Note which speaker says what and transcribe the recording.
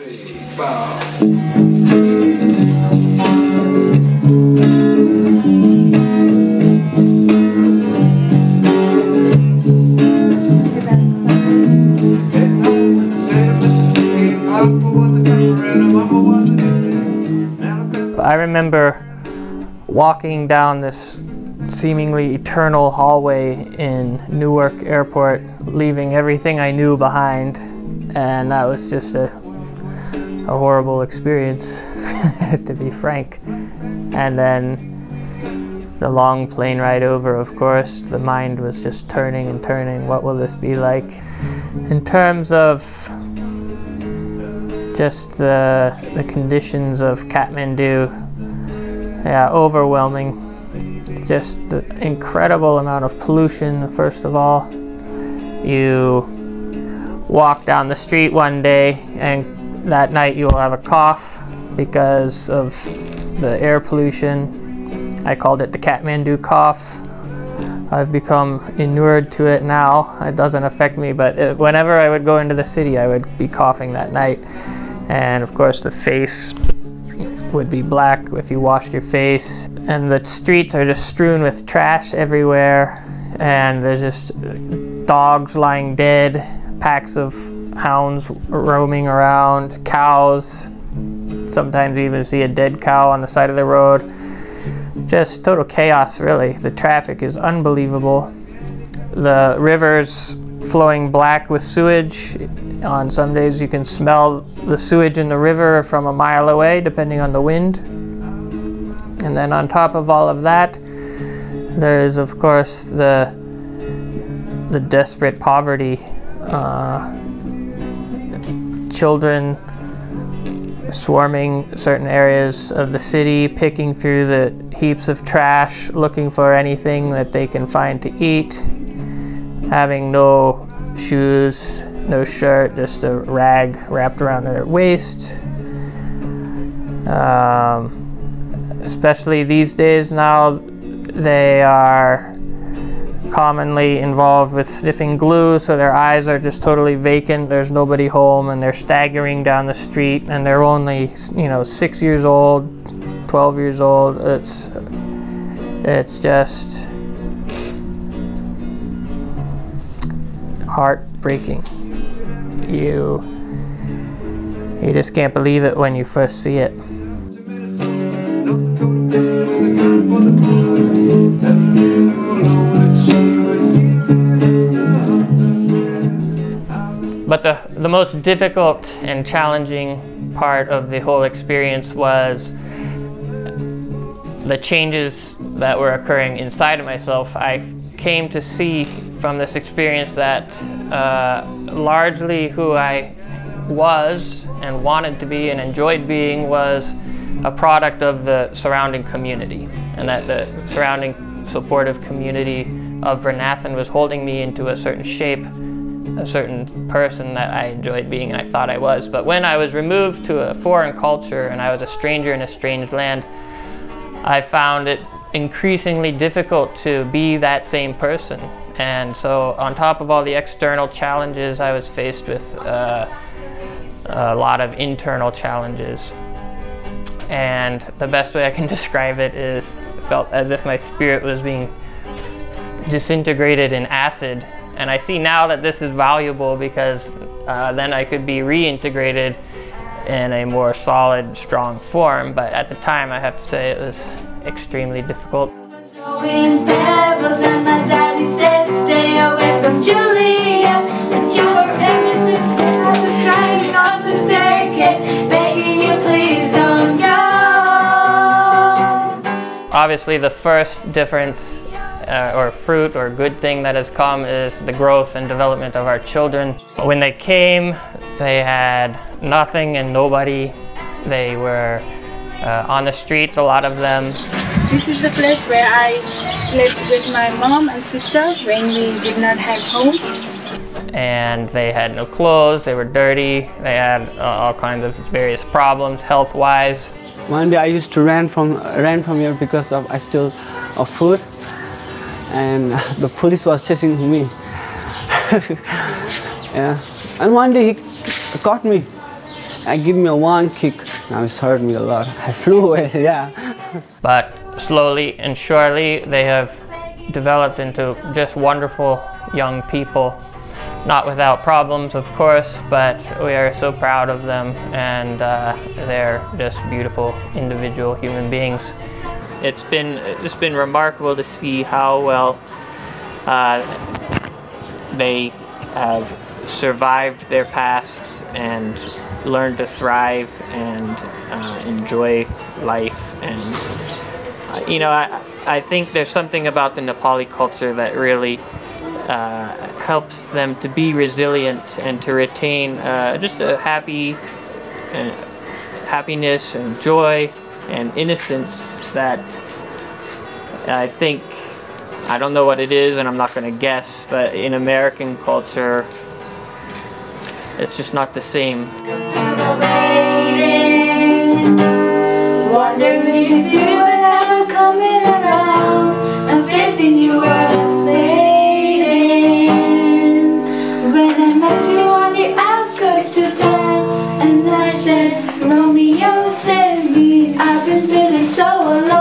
Speaker 1: I remember walking down this seemingly eternal hallway in Newark Airport, leaving everything I knew behind, and that was just a horrible experience, to be frank. And then the long plane ride over, of course, the mind was just turning and turning. What will this be like? In terms of just the conditions of Kathmandu, yeah, overwhelming. Just the incredible amount of pollution, first of all. You walk down the street one day and that night you will have a cough because of the air pollution. I called it the Kathmandu cough. I've become inured to it now. It doesn't affect me, but whenever I would go into the city, I would be coughing that night. And of course the face would be black if you washed your face. And the streets are just strewn with trash everywhere. And there's just dogs lying dead, packs of hounds roaming around, cows. Sometimes you even see a dead cow on the side of the road. Just total chaos, really. The traffic is unbelievable. The river's flowing black with sewage. On some days you can smell the sewage in the river from a mile away, depending on the wind. And then on top of all of that, there is of course the desperate poverty. Children swarming certain areas of the city, picking through the heaps of trash, looking for anything that they can find to eat, having no shoes, no shirt, just a rag wrapped around their waist. Especially these days now, they are commonly involved with sniffing glue, so their eyes are just totally vacant. There's nobody home, and they're staggering down the street, and they're only, 6 years old, 12 years old. It's just heartbreaking. You just can't believe it when you first see it. But the most difficult and challenging part of the whole experience was the changes that were occurring inside of myself. I came to see from this experience that largely who I was and wanted to be and enjoyed being was a product of the surrounding community, and that the surrounding supportive community of Bryn Athyn was holding me into a certain shape, a certain person that I enjoyed being and I thought I was. But when I was removed to a foreign culture and I was a stranger in a strange land, I found it increasingly difficult to be that same person. And so on top of all the external challenges, I was faced with a lot of internal challenges. And the best way I can describe it is, it felt as if my spirit was being disintegrated in acid. And I see now that this is valuable because then I could be reintegrated in a more solid, strong form. But at the time, I have to say it was extremely difficult. Obviously, the first difference or fruit or good thing that has come is the growth and development of our children. When they came, they had nothing and nobody. They were on the streets, a lot of them.
Speaker 2: This is the place where I slept with my mom and sister when we did not have home.
Speaker 1: And they had no clothes, they were dirty, they had all kinds of various problems health-wise.
Speaker 3: One day I used to ran from here because I stole food, and the police was chasing me. Yeah. And one day he caught me, I give me a one kick. Now it's hurt me a lot. I flew away, yeah.
Speaker 1: But slowly and surely they have developed into just wonderful young people. Not without problems, of course, but we are so proud of them, and they're just beautiful individual human beings. It's been remarkable to see how well they have survived their pasts and learned to thrive and enjoy life. And you know, I think there's something about the Nepali culture that really helps them to be resilient and to retain just a happiness and joy and innocence that I think, I don't know what it is and I'm not going to guess, but in American culture it's just not the same.
Speaker 4: Wondering if you were ever coming around, and faith in you was fading. When I met you on the outskirts to town, and I said, Romeo, send me, I've been feeling so alone.